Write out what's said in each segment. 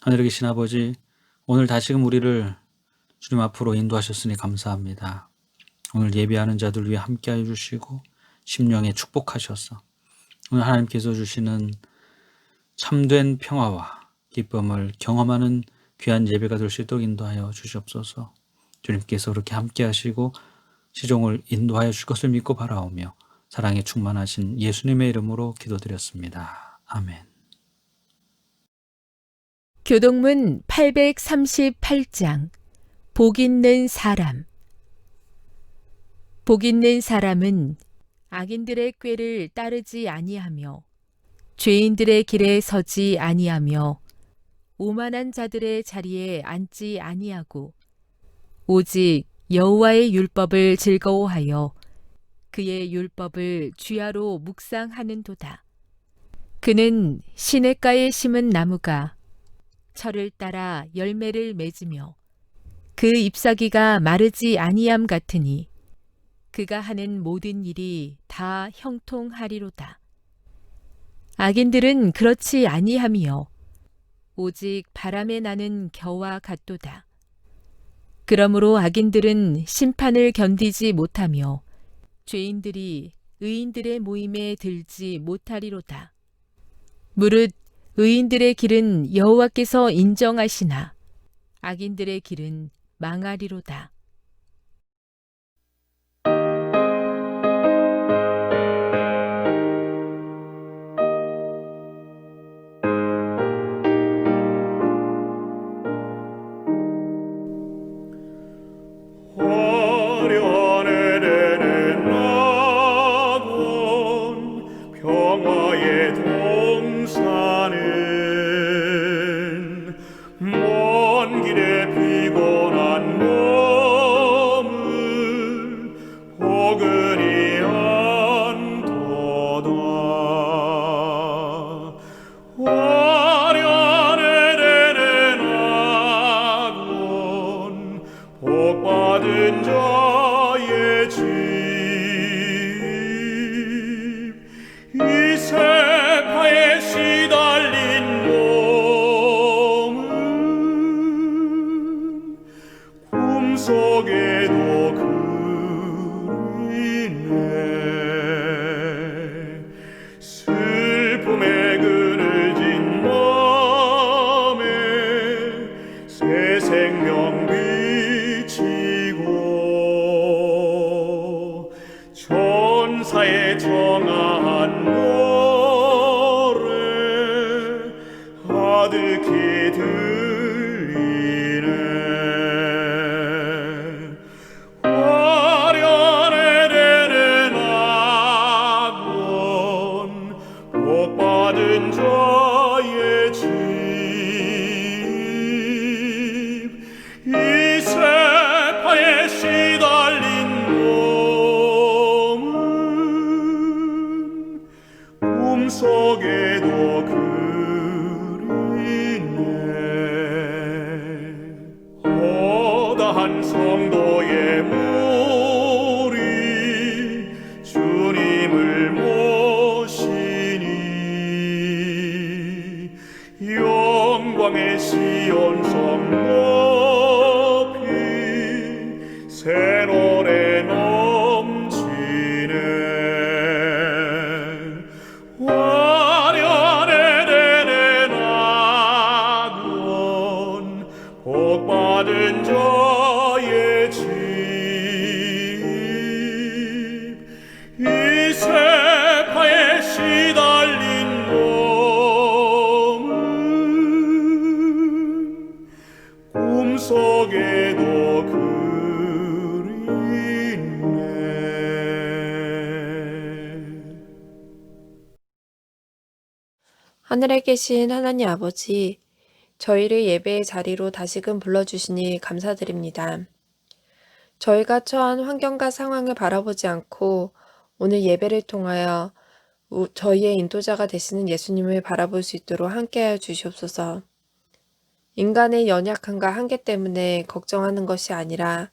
하늘에 계신 아버지, 오늘 다시금 우리를 주님 앞으로 인도하셨으니 감사합니다. 오늘 예배하는 자들 위해 함께하여 주시고 심령에 축복하셔서 오늘 하나님께서 주시는 참된 평화와 기쁨을 경험하는 귀한 예배가 될 수 있도록 인도하여 주시옵소서. 주님께서 그렇게 함께하시고 시종을 인도하여 주실 것을 믿고 바라오며 사랑에 충만하신 예수님의 이름으로 기도드렸습니다. 아멘. 교동문 838장 복 있는 사람. 복 있는 사람은 악인들의 꾀를 따르지 아니하며 죄인들의 길에 서지 아니하며 오만한 자들의 자리에 앉지 아니하고 오직 여호와의 율법을 즐거워하여 그의 율법을 주야로 묵상하는도다. 그는 시냇가에 심은 나무가 철을 따라 열매를 맺으며 그 잎사귀가 마르지 아니함 같으니 그가 하는 모든 일이 다 형통하리로다. 악인들은 그렇지 아니하며 오직 바람에 나는 겨와 같도다. 그러므로 악인들은 심판을 견디지 못하며 죄인들이 의인들의 모임에 들지 못하리로다. 무릇 의인들의 길은 여호와께서 인정하시나 악인들의 길은 망하리로다. 화려한 에덴의 낙원 평화의 동산은 먼 길에 피곤한 몸을 포근히 안도다. 화려한 에덴의 낙원 복받은 자의 집, 이 세파에 시달린 몸은 꿈속에도 그리네. 슬픔에 그늘 진 맘에 새 생명 비치고 천사의 정한 노래 가득히 들리네. 화려한 에덴의 낙원 복받은 자의 집, 이 세파에 시달린 몸은 꿈속에도 그리네. 허다한 성도의 무리 주님을 모시니 영광의 시온성 높이 새 노래 넘치네. 화려한 에덴의 낙원 복받은 자의 집, 이 세파에 시달린 몸은 꿈속에도 그리네. 하늘에 계신 하나님 아버지, 저희를 예배의 자리로 다시금 불러주시니 감사드립니다. 저희가 처한 환경과 상황을 바라보지 않고 오늘 예배를 통하여 저희의 인도자가 되시는 예수님을 바라볼 수 있도록 함께하여 주시옵소서. 인간의 연약함과 한계 때문에 걱정하는 것이 아니라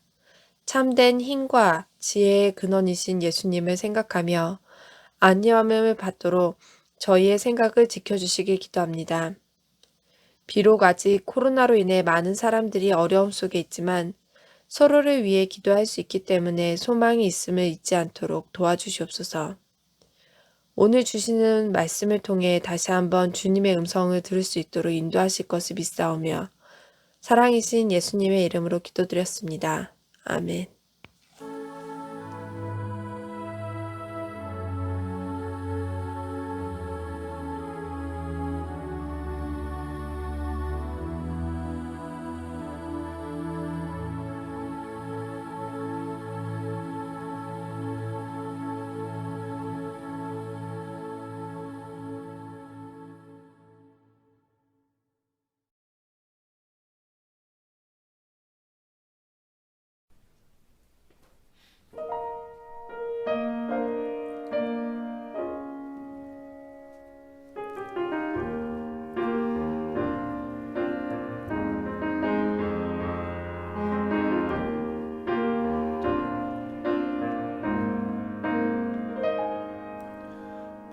참된 힘과 지혜의 근원이신 예수님을 생각하며 안녕함을 받도록 저희의 생각을 지켜주시길 기도합니다. 비록 아직 코로나로 인해 많은 사람들이 어려움 속에 있지만 서로를 위해 기도할 수 있기 때문에 소망이 있음을 잊지 않도록 도와주시옵소서. 오늘 주시는 말씀을 통해 다시 한번 주님의 음성을 들을 수 있도록 인도하실 것을 믿사오며 사랑이신 예수님의 이름으로 기도드렸습니다. 아멘.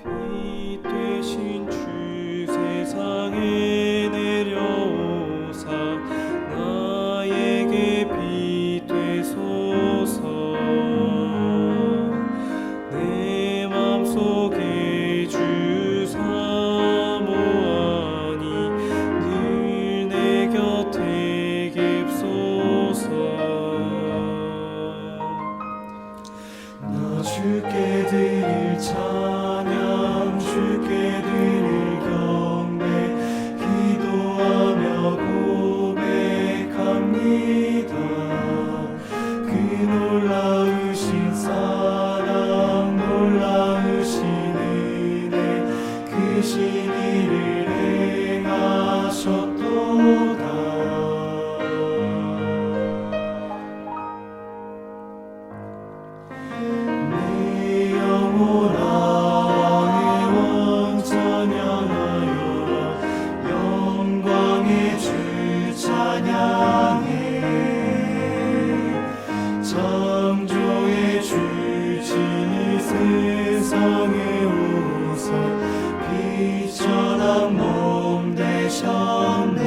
빛 되신 주 세상에 내려오사 나에게 빛 되소서. 내 맘속에 주 사모하니 늘 내 곁에 계소서. 나 주께 드릴 찬양 주께 드릴 경배 기도하며 고백합니다. 그 놀라우신 사랑 놀라우신 은혜 크신 일을 행하셨도다. 내 영혼아 왕의 왕 찬양하여라. 영광의 주 찬양해. 창조의 주 진히 세상에 오사 빛처럼 몸 되셨네.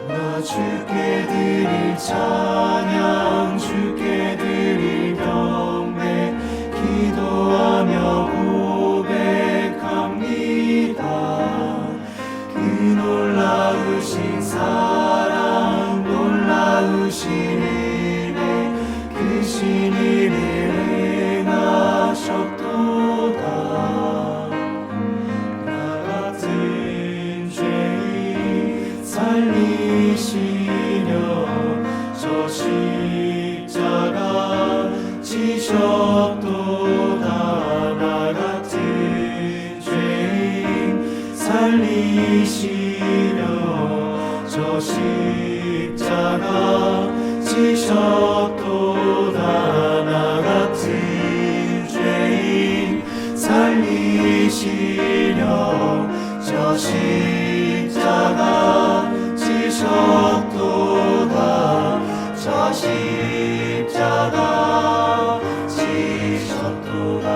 나 주께 드릴 찬양 주께 드릴 경배 기도하며 고백합니다. 그 놀라우신 사랑 놀라우신 은혜 크신 일을 행하셨도다. 나 같은 죄인 살리시려 저 십자가 지셨도다. 나 같은 죄인 살리시려 저 십자가 지셨도다. 나 같은 죄인 살리시려 저 십자가 지셨도다. 저 십자가 지셨도다.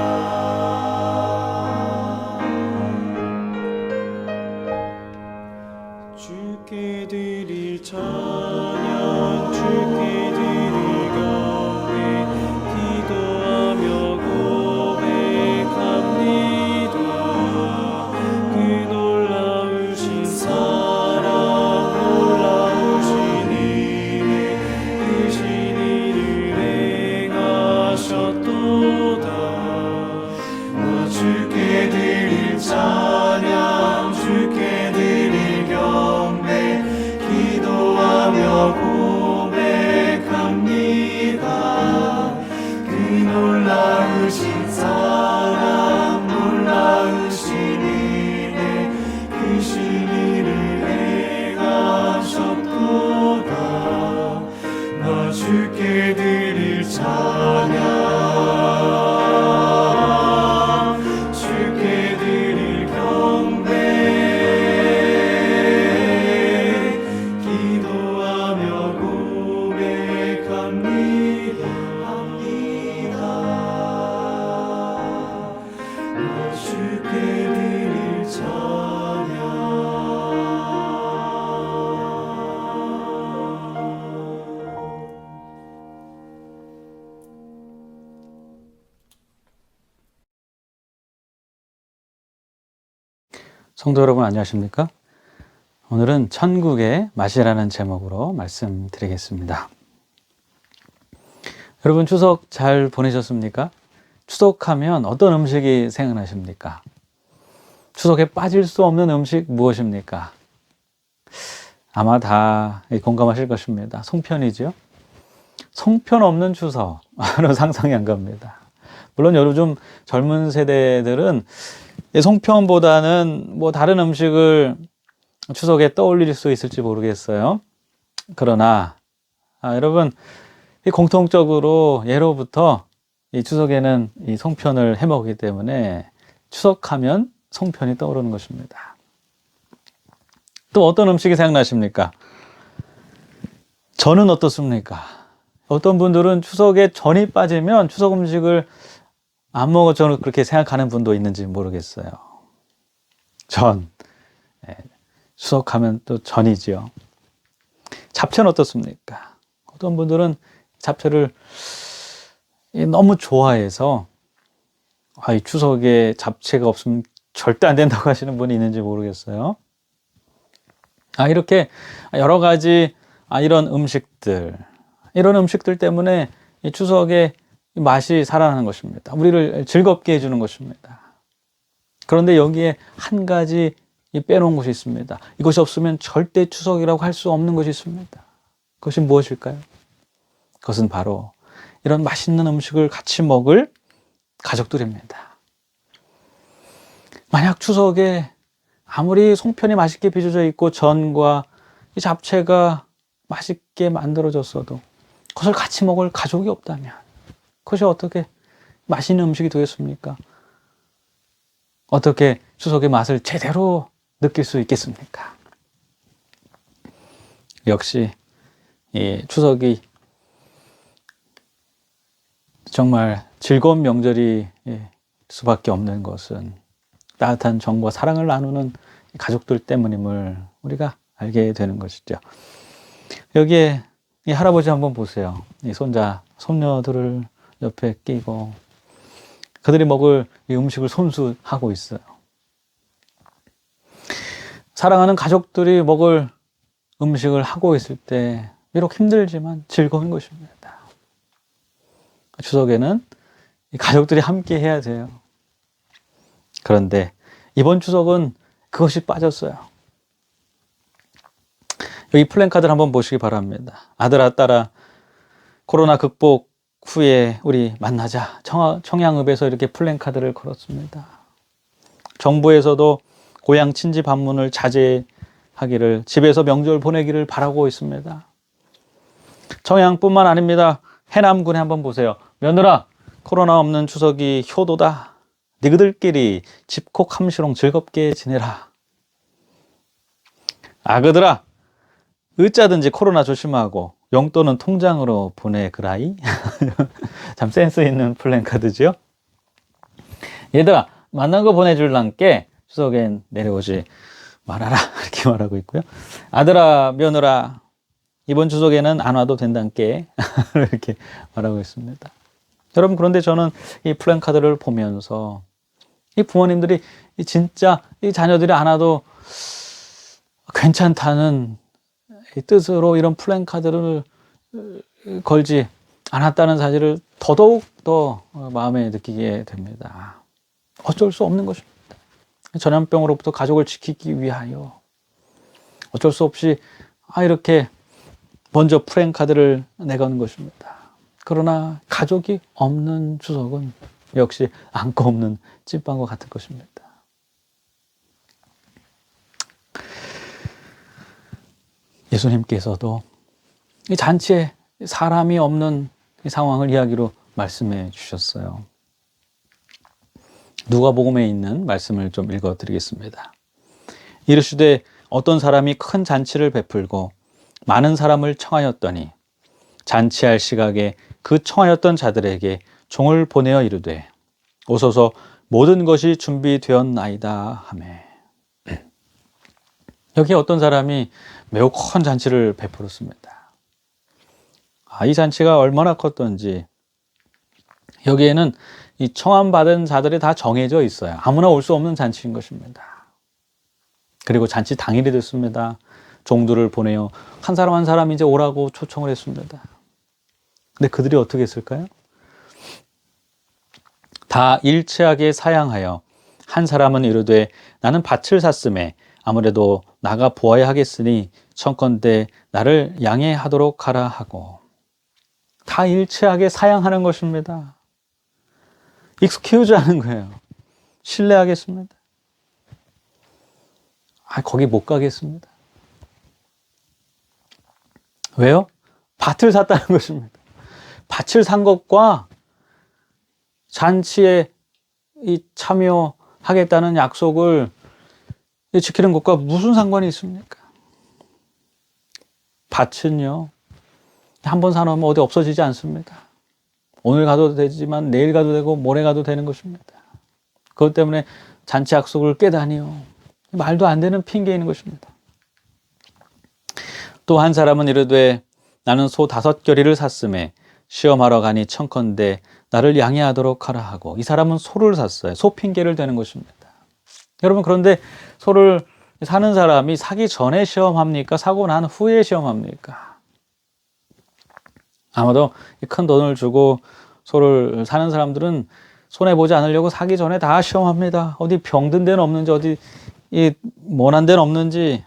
주께 드릴 찬양 주께 드릴 경배 기도하며 고백합니다. 그 놀라우신 사랑 놀라우신 은혜 크신 일을 행하셨도다. 나 주께 드릴 찬양 주께 드릴 경배 기도하며 고백합니다. 그 놀라우신 사랑 놀라우신 은혜 크신 일을 행하셨도다. 나 주께 드릴 찬양 주께 드릴 경배 기도하며 고백합니다. 나 주께 드릴 찬양 성도 여러분 안녕하십니까? 오늘은 천국의 맛이라는 제목으로 말씀드리겠습니다. 여러분 추석 잘 보내셨습니까? 추석하면 어떤 음식이 생각나십니까? 추석에 빠질 수 없는 음식 무엇입니까? 아마 다 공감하실 것입니다. 송편이죠. 송편 없는 추석 상상이 안 갑니다. 물론 요즘 젊은 세대들은 송편보다는 뭐 다른 음식을 추석에 떠올릴 수 있을지 모르겠어요. 그러나 여러분 공통적으로 예로부터 이 추석에는 이 송편을 해 먹기 때문에 추석하면 송편이 떠오르는 것입니다. 또 어떤 음식이 생각나십니까? 전은 어떻습니까? 어떤 분들은 추석에 전이 빠지면 추석 음식을 안 먹어 저는 그렇게 생각하는 분도 있는지 모르겠어요. 전. 추석하면 또 전이지요. 잡채는 어떻습니까? 어떤 분들은 잡채를 너무 좋아해서 이 추석에 잡채가 없으면 절대 안 된다고 하시는 분이 있는지 모르겠어요. 이렇게 여러 가지 이런 음식들 때문에 이 추석의 맛이 살아나는 것입니다. 우리를 즐겁게 해주는 것입니다. 그런데 여기에 한 가지 빼놓은 것이 있습니다. 이것이 없으면 절대 추석이라고 할 수 없는 것이 있습니다. 그것이 무엇일까요? 그것은 바로 이런 맛있는 음식을 같이 먹을 가족들입니다. 만약 추석에 아무리 송편이 맛있게 빚어져 있고 전과 이 잡채가 맛있게 만들어졌어도 그것을 같이 먹을 가족이 없다면 그것이 어떻게 맛있는 음식이 되겠습니까? 어떻게 추석의 맛을 제대로 느낄 수 있겠습니까? 역시 추석이 정말 즐거운 명절이 수밖에 없는 것은 따뜻한 정과 사랑을 나누는 가족들 때문임을 우리가 알게 되는 것이죠. 여기에 이 할아버지 한번 보세요. 이 손자, 손녀들을 옆에 끼고 그들이 먹을 이 음식을 손수하고 있어요. 사랑하는 가족들이 먹을 음식을 하고 있을 때 비록 힘들지만 즐거운 것입니다. 추석에는 이 가족들이 함께 해야 돼요. 그런데 이번 추석은 그것이 빠졌어요. 여기 플랜카드를 한번 보시기 바랍니다. 아들아 딸아 코로나 극복 후에 우리 만나자. 청양읍에서 이렇게 플랜카드를 걸었습니다. 정부에서도 고향 친지 방문을 자제하기를, 집에서 명절 보내기를 바라고 있습니다. 청양뿐만 아닙니다. 해남군에 한번 보세요. 며느라 코로나 없는 추석이 효도다. 니그들끼리 집콕 함시롱 즐겁게 지내라. 아그들아 어쩌든지 코로나 조심하고 용돈은 통장으로 보내그라이. 참 센스 있는 플랜카드죠. 얘들아 만난 거 보내줄란께 추석엔 내려오지 말아라. 이렇게 말하고 있고요. 아들아 며느라 이번 추석에는 안 와도 된단께. 이렇게 말하고 있습니다. 여러분 그런데 저는 이 플랜카드를 보면서 이 부모님들이 진짜 이 자녀들이 안 와도 괜찮다는 뜻으로 이런 플랜카드를 걸지 않았다는 사실을 더더욱 더 마음에 느끼게 됩니다. 어쩔 수 없는 것입니다. 전염병으로부터 가족을 지키기 위하여 어쩔 수 없이 이렇게 먼저 플랜카드를 내거는 것입니다. 그러나 가족이 없는 추석은 역시 안고 없는 찐빵과 같은 것입니다. 예수님께서도 이 잔치에 사람이 없는 상황을 이야기로 말씀해 주셨어요. 누가복음에 있는 말씀을 좀 읽어 드리겠습니다. 이르시되 어떤 사람이 큰 잔치를 베풀고 많은 사람을 청하였더니 잔치할 시각에 그 청하였던 자들에게 종을 보내어 이르되 오소서 모든 것이 준비되었나이다 하매. 여기 어떤 사람이 매우 큰 잔치를 베풀었습니다. 이 잔치가 얼마나 컸던지 여기에는 이 청함받은 자들이 다 정해져 있어요. 아무나 올 수 없는 잔치인 것입니다. 그리고 잔치 당일이 됐습니다. 종들을 보내요. 한 사람 한 사람 이제 오라고 초청을 했습니다. 근데 그들이 어떻게 했을까요? 다 일체하게 사양하여 한 사람은 이르되 나는 밭을 샀음에 아무래도 나가 보아야 하겠으니 청컨대 나를 양해하도록 하라 하고, 다 일체하게 사양하는 것입니다. 익스큐즈 하는 거예요. 실례하겠습니다. 거기 못 가겠습니다. 왜요? 밭을 샀다는 것입니다. 밭을 산 것과 잔치에 참여하겠다는 약속을 지키는 것과 무슨 상관이 있습니까? 밭은요, 한번 사놓으면 어디 없어지지 않습니다. 오늘 가도 되지만 내일 가도 되고 모레 가도 되는 것입니다. 그것 때문에 잔치 약속을 깨다니요, 말도 안 되는 핑계이는 것입니다. 또 한 사람은 이르되 나는 소 5겨리를 샀음에 시험하러 가니 청컨대 나를 양해하도록 하라 하고, 이 사람은 소를 샀어요. 소 핑계를 대는 것입니다. 여러분, 그런데 소를 사는 사람이 사기 전에 시험합니까? 사고 난 후에 시험합니까? 아마도 큰 돈을 주고 소를 사는 사람들은 손해보지 않으려고 사기 전에 다 시험합니다. 어디 병든 데는 없는지, 어디 모난 데는 없는지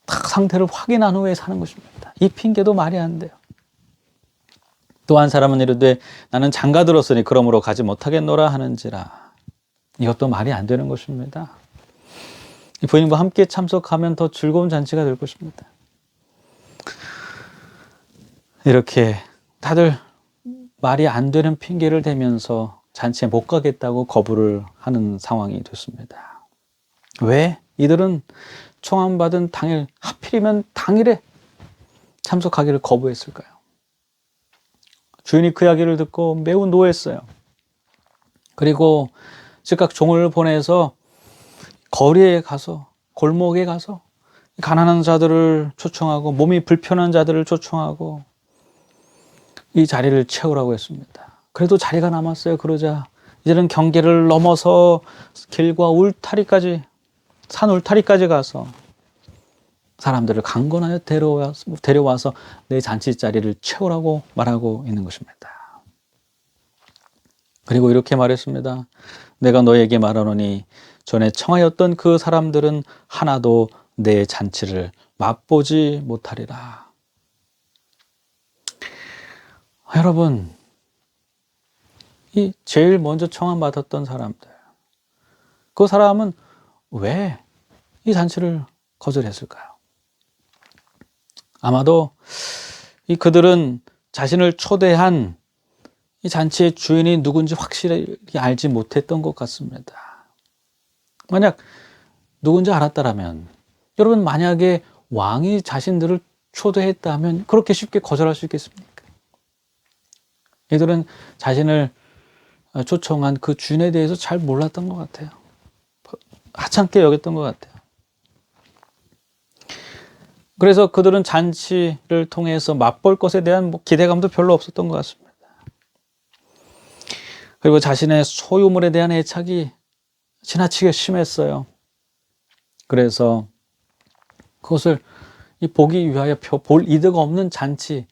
다 상태를 확인한 후에 사는 것입니다. 이 핑계도 말이 안 돼요. 또 한 사람은 이르되 나는 장가 들었으니 그러므로 가지 못하겠노라 하는지라. 이것도 말이 안 되는 것입니다. 부인과 함께 참석하면 더 즐거운 잔치가 될 것입니다. 이렇게 다들 말이 안 되는 핑계를 대면서 잔치에 못 가겠다고 거부를 하는 상황이 됐습니다. 왜? 이들은 청함받은 당일, 하필이면 당일에 참석하기를 거부했을까요? 주인이 그 이야기를 듣고 매우 노했어요. 그리고 즉각 종을 보내서 거리에 가서, 골목에 가서 가난한 자들을 초청하고 몸이 불편한 자들을 초청하고 이 자리를 채우라고 했습니다. 그래도 자리가 남았어요. 그러자 이제는 경계를 넘어서 길과 울타리까지, 산 울타리까지 가서 사람들을 강권하여 데려와서 내 잔치 자리를 채우라고 말하고 있는 것입니다. 그리고 이렇게 말했습니다. 내가 너에게 말하노니 전에 청하였던 그 사람들은 하나도 내 잔치를 맛보지 못하리라. 여러분, 이 제일 먼저 청함받았던 사람들, 그 사람은 왜 이 잔치를 거절했을까요? 아마도 그들은 자신을 초대한 이 잔치의 주인이 누군지 확실히 알지 못했던 것 같습니다. 만약 누군지 알았다면, 여러분, 만약에 왕이 자신들을 초대했다면 그렇게 쉽게 거절할 수 있겠습니까? 이들은 자신을 초청한 그 주인에 대해서 잘 몰랐던 것 같아요. 하찮게 여겼던 것 같아요. 그래서 그들은 잔치를 통해서 맛볼 것에 대한 기대감도 별로 없었던 것 같습니다. 그리고 자신의 소유물에 대한 애착이 지나치게 심했어요. 그래서 그것을 보기 위하여 볼 이득 없는 잔치,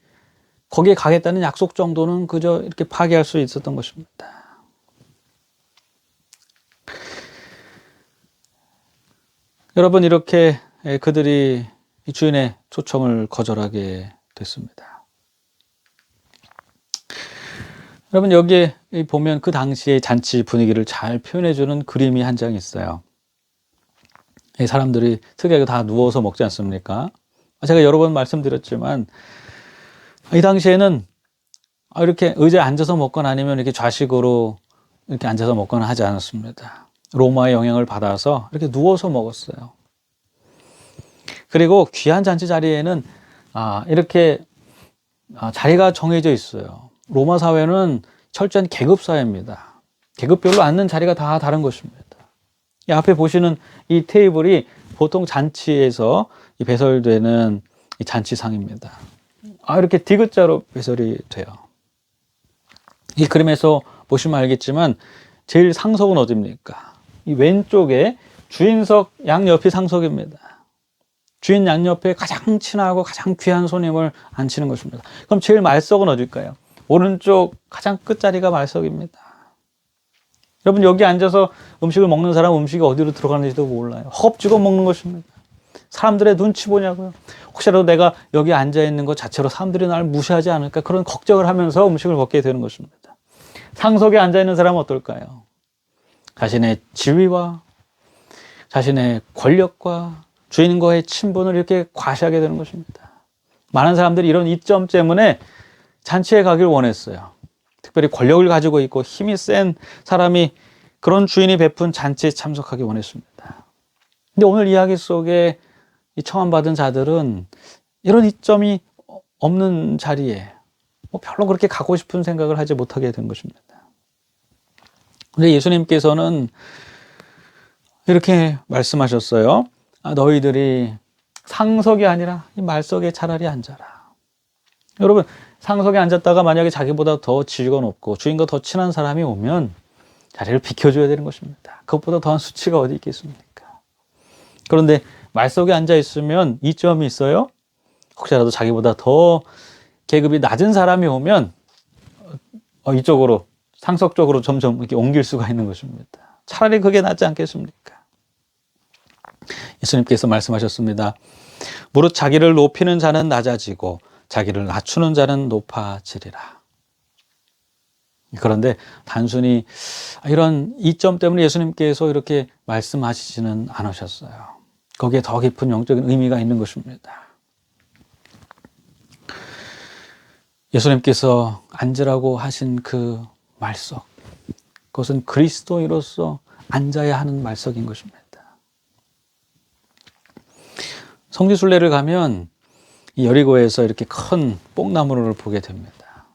거기에 가겠다는 약속 정도는 그저 이렇게 파기할 수 있었던 것입니다. 여러분, 이렇게 그들이 주인의 초청을 거절하게 됐습니다. 여러분, 여기에 보면 그 당시의 잔치 분위기를 잘 표현해주는 그림이 한 장 있어요. 이 사람들이 특이하게 다 누워서 먹지 않습니까? 제가 여러 번 말씀드렸지만 이 당시에는 이렇게 의자에 앉아서 먹거나 아니면 이렇게 좌식으로 이렇게 앉아서 먹거나 하지 않았습니다. 로마의 영향을 받아서 이렇게 누워서 먹었어요. 그리고 귀한 잔치 자리에는 이렇게 자리가 정해져 있어요. 로마 사회는 철저한 계급 사회입니다. 계급별로 앉는 자리가 다 다른 것입니다. 이 앞에 보시는 이 테이블이 보통 잔치에서 배설되는 이 잔치상입니다. 이렇게 디귿자로 배설이 돼요. 이 그림에서 보시면 알겠지만 제일 상석은 어디입니까? 이 왼쪽에 주인석 양옆이 상석입니다. 주인 양옆에 가장 친하고 가장 귀한 손님을 앉히는 것입니다. 그럼 제일 말석은 어딜까요? 오른쪽 가장 끝자리가 말석입니다. 여러분, 여기 앉아서 음식을 먹는 사람 음식이 어디로 들어가는지도 몰라요. 허겁지겁 먹는 것입니다. 사람들의 눈치 보냐고요. 혹시라도 내가 여기 앉아있는 것 자체로 사람들이 나를 무시하지 않을까, 그런 걱정을 하면서 음식을 먹게 되는 것입니다. 상석에 앉아있는 사람은 어떨까요? 자신의 지위와 자신의 권력과 주인과의 친분을 이렇게 과시하게 되는 것입니다. 많은 사람들이 이런 이점 때문에 잔치에 가길 원했어요. 특별히 권력을 가지고 있고 힘이 센 사람이, 그런 주인이 베푼 잔치에 참석하기 원했습니다. 근데 오늘 이야기 속에 이 청함받은 자들은 이런 이점이 없는 자리에 별로 그렇게 가고 싶은 생각을 하지 못하게 된 것입니다. 근데 예수님께서는 이렇게 말씀하셨어요. 너희들이 상석이 아니라 이 말석에 차라리 앉아라. 여러분, 상석에 앉았다가 만약에 자기보다 더 지위가 높고 주인과 더 친한 사람이 오면 자리를 비켜줘야 되는 것입니다. 그것보다 더한 수치가 어디 있겠습니까? 그런데 말석에 앉아 있으면 이점이 있어요. 혹시라도 자기보다 더 계급이 낮은 사람이 오면 이쪽으로, 상석 쪽으로 점점 이렇게 옮길 수가 있는 것입니다. 차라리 그게 낫지 않겠습니까? 예수님께서 말씀하셨습니다. 무릇 자기를 높이는 자는 낮아지고 자기를 낮추는 자는 높아지리라. 그런데 단순히 이런 이점 때문에 예수님께서 이렇게 말씀하시지는 않으셨어요. 거기에 더 깊은 영적인 의미가 있는 것입니다. 예수님께서 앉으라고 하신 그 말석, 그것은 그리스도인으로서 앉아야 하는 말석인 것입니다. 성지순례를 가면 이 여리고에서 이렇게 큰 뽕나무를 보게 됩니다.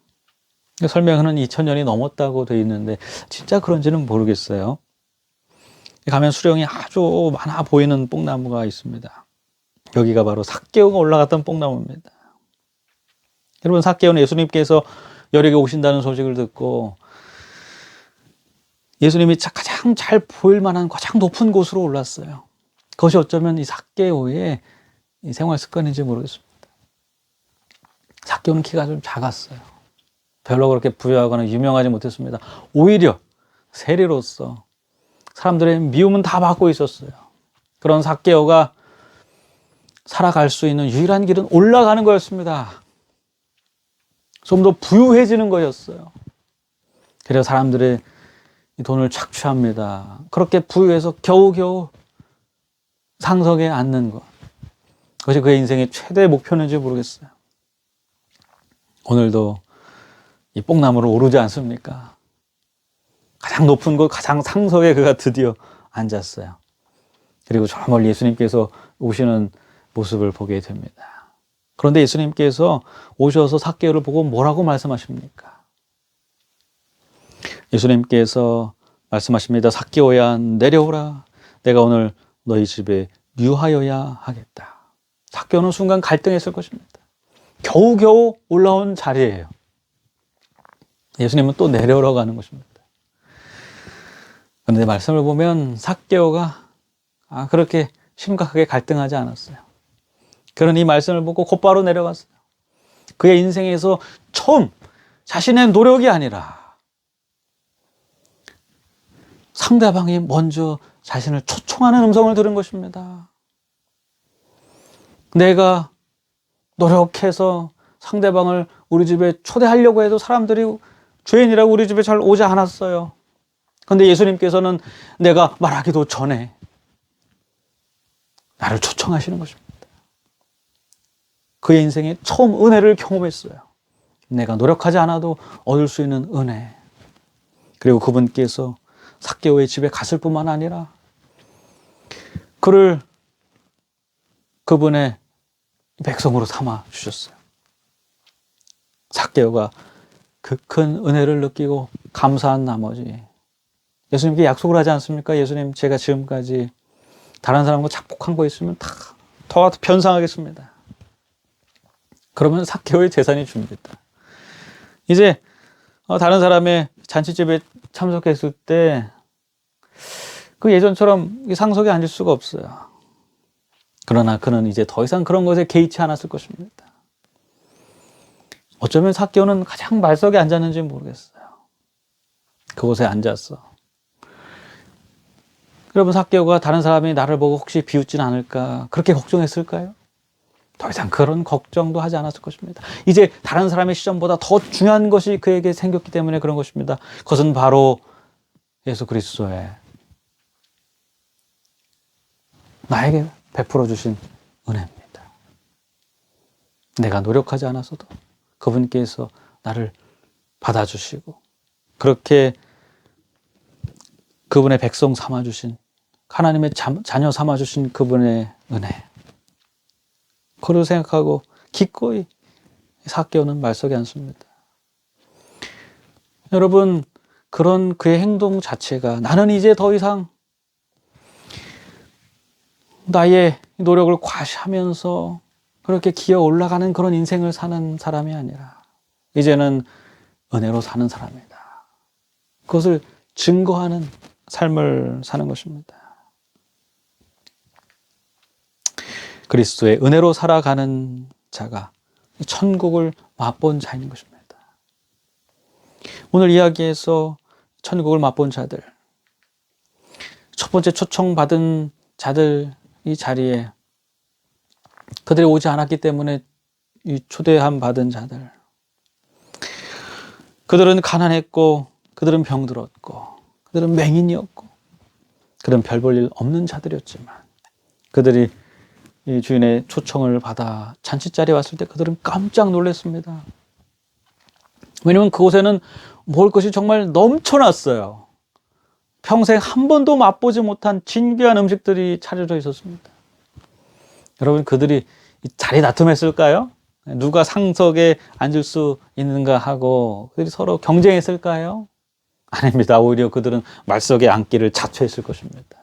설명은 2000년이 넘었다고 되어 있는데 진짜 그런지는 모르겠어요. 가면 수령이 아주 많아 보이는 뽕나무가 있습니다. 여기가 바로 삭개오가 올라갔던 뽕나무입니다. 여러분, 삭개오는 예수님께서 여리고에 오신다는 소식을 듣고 예수님이 가장 잘 보일 만한 가장 높은 곳으로 올랐어요. 그것이 어쩌면 이 삭개오의 이 생활 습관인지 모르겠습니다. 삭개오는 키가 좀 작았어요. 별로 그렇게 부유하거나 유명하지 못했습니다. 오히려 세리로서 사람들의 미움은 다 받고 있었어요. 그런 삭개오가 살아갈 수 있는 유일한 길은 올라가는 거였습니다. 좀 더 부유해지는 거였어요. 그래서 사람들의 돈을 착취합니다. 그렇게 부유해서 겨우겨우 상석에 앉는 것, 그것이 그의 인생의 최대 목표인지 모르겠어요. 오늘도 이 뽕나무를 오르지 않습니까? 가장 높은 곳, 가장 상석에 그가 드디어 앉았어요. 그리고 저 멀리 예수님께서 오시는 모습을 보게 됩니다. 그런데 예수님께서 오셔서 삭개오를 보고 뭐라고 말씀하십니까? 예수님께서 말씀하십니다. 삭개오야, 내려오라. 내가 오늘 너희 집에 유하여야 하겠다. 삭개오는 순간 갈등했을 것입니다. 겨우겨우 올라온 자리예요. 예수님은 또 내려오러 가는 것입니다. 그런데 말씀을 보면 삭개오가 그렇게 심각하게 갈등하지 않았어요. 그런 이 말씀을 보고 곧바로 내려갔어요. 그의 인생에서 처음 자신의 노력이 아니라 상대방이 먼저 자신을 초청하는 음성을 들은 것입니다. 내가 노력해서 상대방을 우리 집에 초대하려고 해도 사람들이 죄인이라고 우리 집에 잘 오지 않았어요. 그런데 예수님께서는 내가 말하기도 전에 나를 초청하시는 것입니다. 그의 인생에 처음 은혜를 경험했어요. 내가 노력하지 않아도 얻을 수 있는 은혜. 그리고 그분께서 삭개오의 집에 갔을 뿐만 아니라 그를 그분의 백성으로 삼아 주셨어요. 삭개오가 그 큰 은혜를 느끼고 감사한 나머지 예수님께 약속을 하지 않습니까? 예수님, 제가 지금까지 다른 사람과 착복한 거 있으면 다 더 변상하겠습니다. 그러면 삭개오의 재산이 줍니다. 이제 다른 사람의 잔치집에 참석했을 때 그 예전처럼 상석에 앉을 수가 없어요. 그러나 그는 이제 더 이상 그런 것에 개의치 않았을 것입니다. 어쩌면 삭개오는 가장 말석에 앉았는지 모르겠어요. 그곳에 앉았어. 여러분, 삭개오가 다른 사람이 나를 보고 혹시 비웃진 않을까 그렇게 걱정했을까요? 더 이상 그런 걱정도 하지 않았을 것입니다. 이제 다른 사람의 시선보다 더 중요한 것이 그에게 생겼기 때문에 그런 것입니다. 그것은 바로 예수 그리스도의 나에게 베풀어 주신 은혜입니다. 내가 노력하지 않았어도 그분께서 나를 받아주시고 그렇게 그분의 백성 삼아주신, 하나님의 자녀 삼아주신 그분의 은혜, 그걸 생각하고 기꺼이 삭개오는 말석에 앉습니다. 여러분, 그런 그의 행동 자체가 나는 이제 더 이상 나의 노력을 과시하면서 그렇게 기어 올라가는 그런 인생을 사는 사람이 아니라 이제는 은혜로 사는 사람이다. 그것을 증거하는 삶을 사는 것입니다. 그리스도의 은혜로 살아가는 자가 천국을 맛본 자인 것입니다. 오늘 이야기에서 천국을 맛본 자들, 첫 번째 초청받은 자들 이 자리에 그들이 오지 않았기 때문에 이 초대함 받은 자들, 그들은 가난했고 그들은 병들었고 그들은 맹인이었고 그들은 별 볼 일 없는 자들이었지만 그들이 이 주인의 초청을 받아 잔치자리에 왔을 때 그들은 깜짝 놀랐습니다. 왜냐하면 그곳에는 먹을 것이 정말 넘쳐났어요. 평생 한 번도 맛보지 못한 진귀한 음식들이 차려져 있었습니다. 여러분, 그들이 자리 다툼했을까요? 누가 상석에 앉을 수 있는가 하고 그들이 서로 경쟁했을까요? 아닙니다. 오히려 그들은 말석에 앉기를 자처했을 것입니다.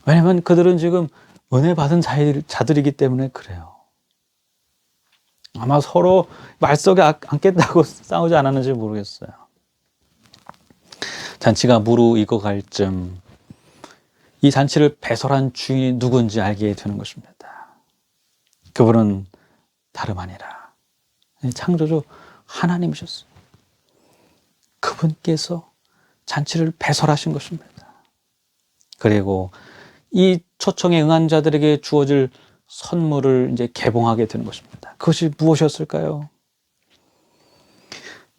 왜냐하면 그들은 지금 은혜 받은 자들이기 때문에 그래요. 아마 서로 말석에 앉겠다고 싸우지 않았는지 모르겠어요. 잔치가 무르익어갈 쯤 이 잔치를 배설한 주인이 누군지 알게 되는 것입니다. 그분은 다름 아니라 창조주 하나님이셨어요. 그분께서 잔치를 배설하신 것입니다. 그리고 이 초청에 응한 자들에게 주어질 선물을 이제 개봉하게 되는 것입니다. 그것이 무엇이었을까요?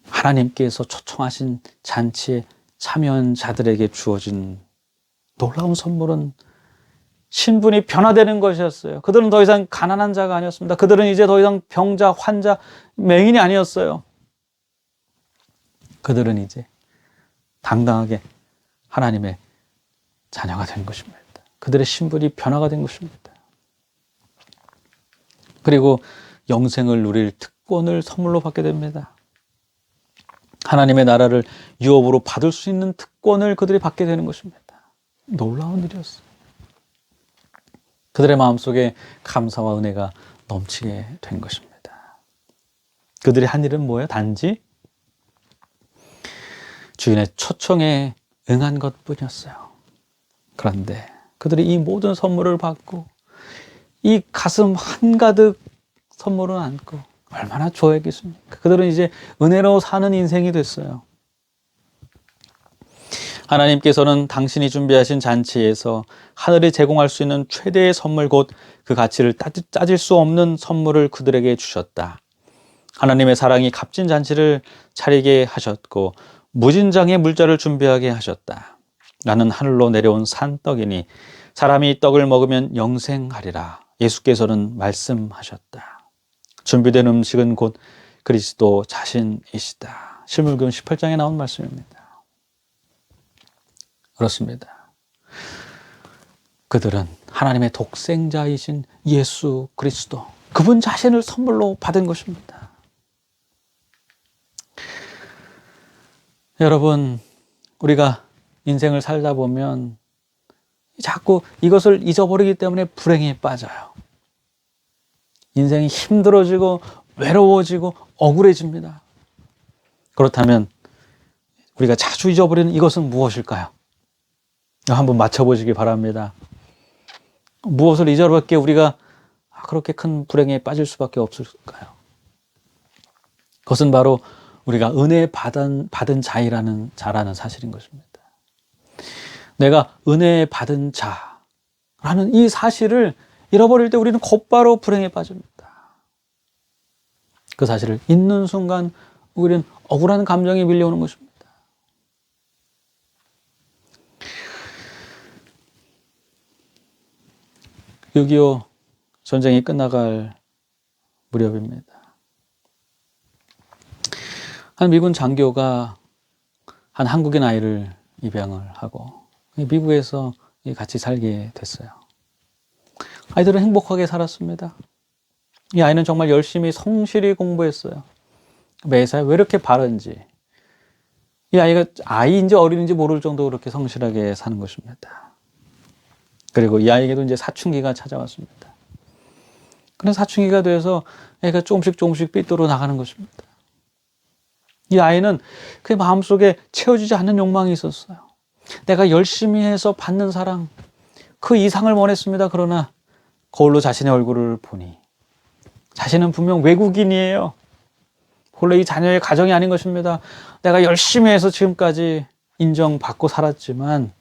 하나님께서 초청하신 잔치에 참여한 자들에게 주어진 놀라운 선물은 신분이 변화되는 것이었어요. 그들은 더 이상 가난한 자가 아니었습니다. 그들은 이제 더 이상 병자, 환자, 맹인이 아니었어요. 그들은 이제 당당하게 하나님의 자녀가 된 것입니다. 그들의 신분이 변화가 된 것입니다. 그리고 영생을 누릴 특권을 선물로 받게 됩니다. 하나님의 나라를 유업으로 받을 수 있는 특권을 그들이 받게 되는 것입니다. 놀라운 일이었어요. 그들의 마음속에 감사와 은혜가 넘치게 된 것입니다. 그들이 한 일은 뭐예요? 단지 주인의 초청에 응한 것뿐이었어요. 그런데 그들이 이 모든 선물을 받고 이 가슴 한가득 선물을 안고 얼마나 좋아했겠습니까? 그들은 이제 은혜로 사는 인생이 됐어요. 하나님께서는 당신이 준비하신 잔치에서 하늘이 제공할 수 있는 최대의 선물, 곧 그 가치를 따질 수 없는 선물을 그들에게 주셨다. 하나님의 사랑이 값진 잔치를 차리게 하셨고 무진장의 물자를 준비하게 하셨다. 나는 하늘로 내려온 산떡이니 사람이 이 떡을 먹으면 영생하리라. 예수께서는 말씀하셨다. 준비된 음식은 곧 그리스도 자신이시다. 실물금 18장에 나온 말씀입니다. 그렇습니다. 그들은 하나님의 독생자이신 예수 그리스도, 그분 자신을 선물로 받은 것입니다. 여러분, 우리가 인생을 살다 보면 자꾸 이것을 잊어버리기 때문에 불행에 빠져요. 인생이 힘들어지고 외로워지고 억울해집니다. 그렇다면 우리가 자주 잊어버리는 이것은 무엇일까요? 한번 맞춰보시기 바랍니다. 무엇을 잊어버렸기에 우리가 그렇게 큰 불행에 빠질 수밖에 없을까요? 그것은 바로 우리가 은혜 받은 자라는 사실인 것입니다. 내가 은혜 받은 자라는 이 사실을 잃어버릴 때 우리는 곧바로 불행에 빠집니다. 그 사실을 잊는 순간 우리는 억울한 감정이 밀려오는 것입니다. 6.25 전쟁이 끝나갈 무렵입니다. 한 미군 장교가 한 한국인 아이를 입양을 하고 미국에서 같이 살게 됐어요. 아이들은 행복하게 살았습니다. 이 아이는 정말 열심히 성실히 공부했어요. 매사에 왜 이렇게 바른지, 이 아이가 아이인지 어린인지 모를 정도로 그렇게 성실하게 사는 것입니다. 그리고 이 아이에게도 이제 사춘기가 찾아왔습니다. 그런 사춘기가 돼서 애가 조금씩 삐뚤어 나가는 것입니다. 이 아이는 그 마음속에 채워지지 않는 욕망이 있었어요. 내가 열심히 해서 받는 사랑, 그 이상을 원했습니다. 그러나 거울로 자신의 얼굴을 보니 자신은 분명 외국인이에요. 본래 이 자녀의 가정이 아닌 것입니다. 내가 열심히 해서 지금까지 인정받고 살았지만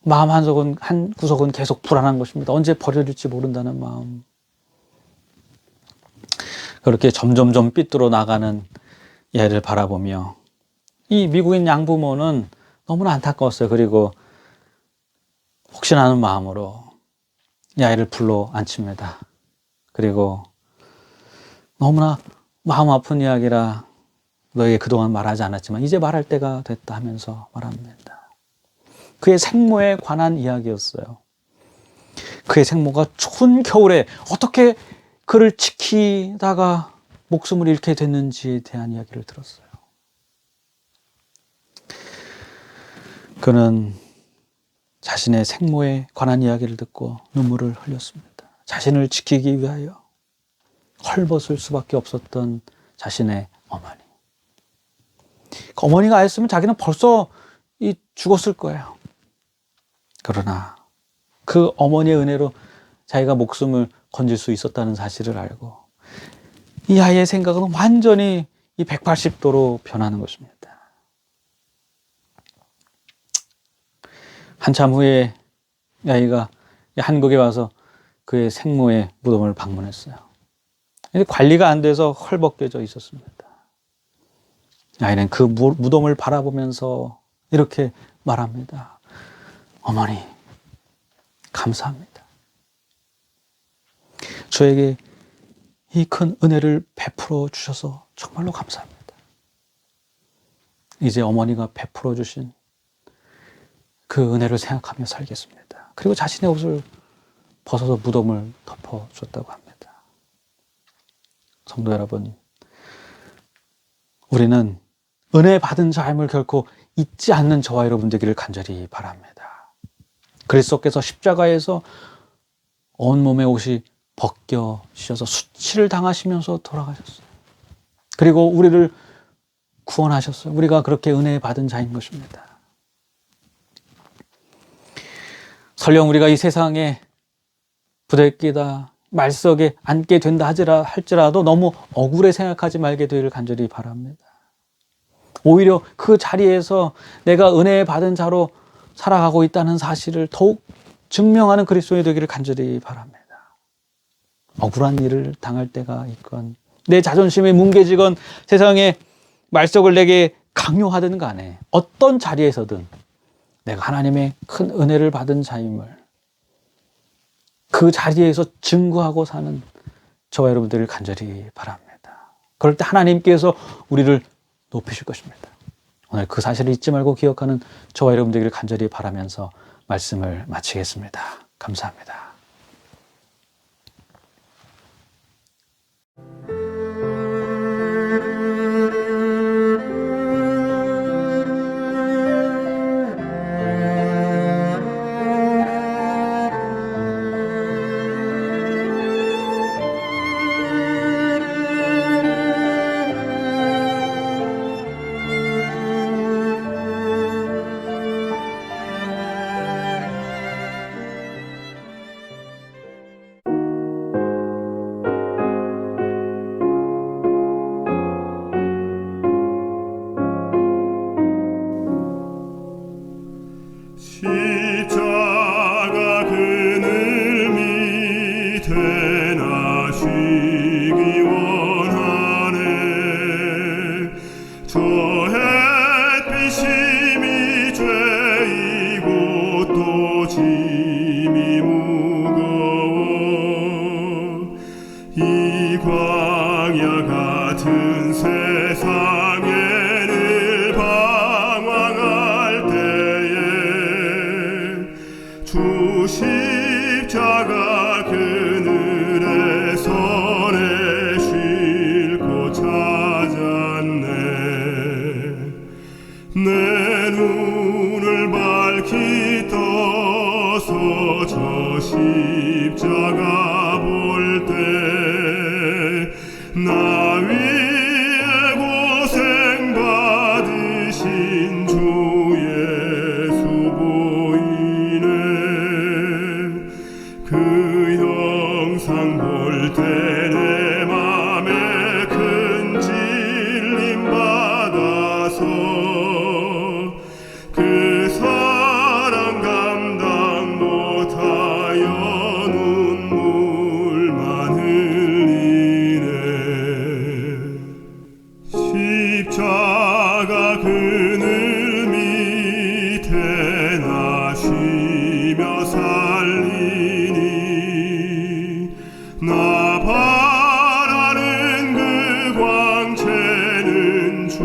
마음 한 구석은 계속 불안한 것입니다. 언제 버려질지 모른다는 마음. 그렇게 점점점 삐뚤어 나가는 이 아이를 바라보며 이 미국인 양부모는 너무나 안타까웠어요. 그리고 혹시나 하는 마음으로 이 아이를 불러 앉힙니다. 그리고 너무나 마음 아픈 이야기라 너에게 그동안 말하지 않았지만 이제 말할 때가 됐다 하면서 말합니다. 그의 생모에 관한 이야기였어요. 그의 생모가 추운 겨울에 어떻게 그를 지키다가 목숨을 잃게 됐는지에 대한 이야기를 들었어요. 그는 자신의 생모에 관한 이야기를 듣고 눈물을 흘렸습니다. 자신을 지키기 위하여 헐벗을 수밖에 없었던 자신의 어머니. 그 어머니가 아니었으면 자기는 벌써 죽었을 거예요. 그러나 그 어머니의 은혜로 자기가 목숨을 건질 수 있었다는 사실을 알고 이 아이의 생각은 완전히 180도로 변하는 것입니다. 한참 후에 이 아이가 한국에 와서 그의 생모의 무덤을 방문했어요. 관리가 안 돼서 헐벗겨져 있었습니다. 아이는 그 무덤을 바라보면서 이렇게 말합니다. 어머니, 감사합니다. 저에게 이 큰 은혜를 베풀어 주셔서 정말로 감사합니다. 이제 어머니가 베풀어 주신 그 은혜를 생각하며 살겠습니다. 그리고 자신의 옷을 벗어서 무덤을 덮어줬다고 합니다. 성도 여러분, 우리는 은혜 받은 자임을 결코 잊지 않는 저와 여러분 되기를 간절히 바랍니다. 그리스도께서 십자가에서 온몸의 옷이 벗겨지셔서 수치를 당하시면서 돌아가셨어요. 그리고 우리를 구원하셨어요. 우리가 그렇게 은혜 받은 자인 것입니다. 설령 우리가 이 세상에 부대끼다 말석에 앉게 된다 할지라도 너무 억울해 생각하지 말게 되기를 간절히 바랍니다. 오히려 그 자리에서 내가 은혜 받은 자로 살아가고 있다는 사실을 더욱 증명하는 그리스도인이 되기를 간절히 바랍니다. 억울한 일을 당할 때가 있건 내 자존심이 뭉개지건 세상에 말석을 내게 강요하든 간에 어떤 자리에서든 내가 하나님의 큰 은혜를 받은 자임을 그 자리에서 증거하고 사는 저와 여러분들을 간절히 바랍니다. 그럴 때 하나님께서 우리를 높이실 것입니다. 오늘 그 사실을 잊지 말고 기억하는 저와 여러분들을 간절히 바라면서 말씀을 마치겠습니다. 감사합니다. 십자가 그늘에 선에 쉴고 찾았네. 내 눈을 밝히 떠서 저 십자가 볼 때 나 위에 고생 받으신 주 예수 보이네. 그 영상 볼 때 내 맘에 큰 질림 받아서 그 사랑 감당 못하여 눈물만 흘리네. 십자가 그늘 밑에 나 쉬며 살리니 나 바라는 그 광채는 주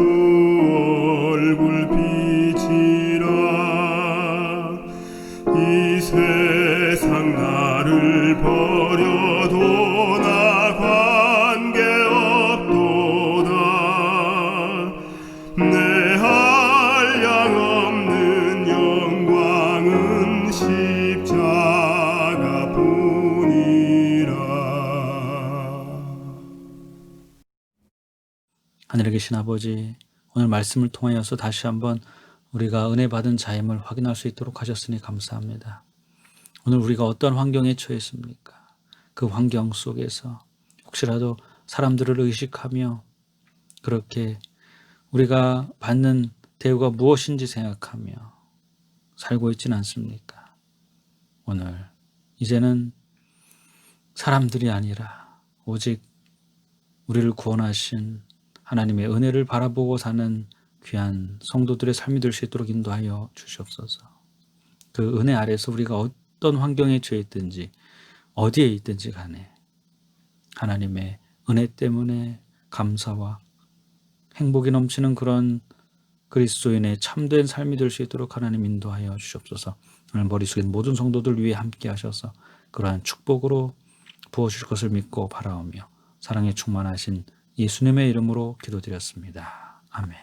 얼굴 빛이라. 이 세상 나를 버려도 나 관계없도다. 내 한량 없는 영광은 십자가 뿐이라. 하늘에 계신 아버지, 오늘 말씀을 통하여서 다시 한번 우리가 은혜 받은 자임을 확인할 수 있도록 하셨으니 감사합니다. 오늘 우리가 어떤 환경에 처했습니까? 그 환경 속에서 혹시라도 사람들을 의식하며 그렇게 우리가 받는 대우가 무엇인지 생각하며 살고 있지는 않습니까? 오늘 이제는 사람들이 아니라 오직 우리를 구원하신 하나님의 은혜를 바라보고 사는 귀한 성도들의 삶이 될 수 있도록 인도하여 주시옵소서. 그 은혜 아래서 우리가 어떤 환경에 처해 있든지 어디에 있든지 간에 하나님의 은혜 때문에 감사와 행복이 넘치는 그런 그리스도인의 참된 삶이 될 수 있도록 하나님 인도하여 주시옵소서. 오늘 머릿속에 있는 모든 성도들 위해 함께 하셔서 그러한 축복으로 부어주실 것을 믿고 바라오며 사랑에 충만하신 예수님의 이름으로 기도드렸습니다. 아멘.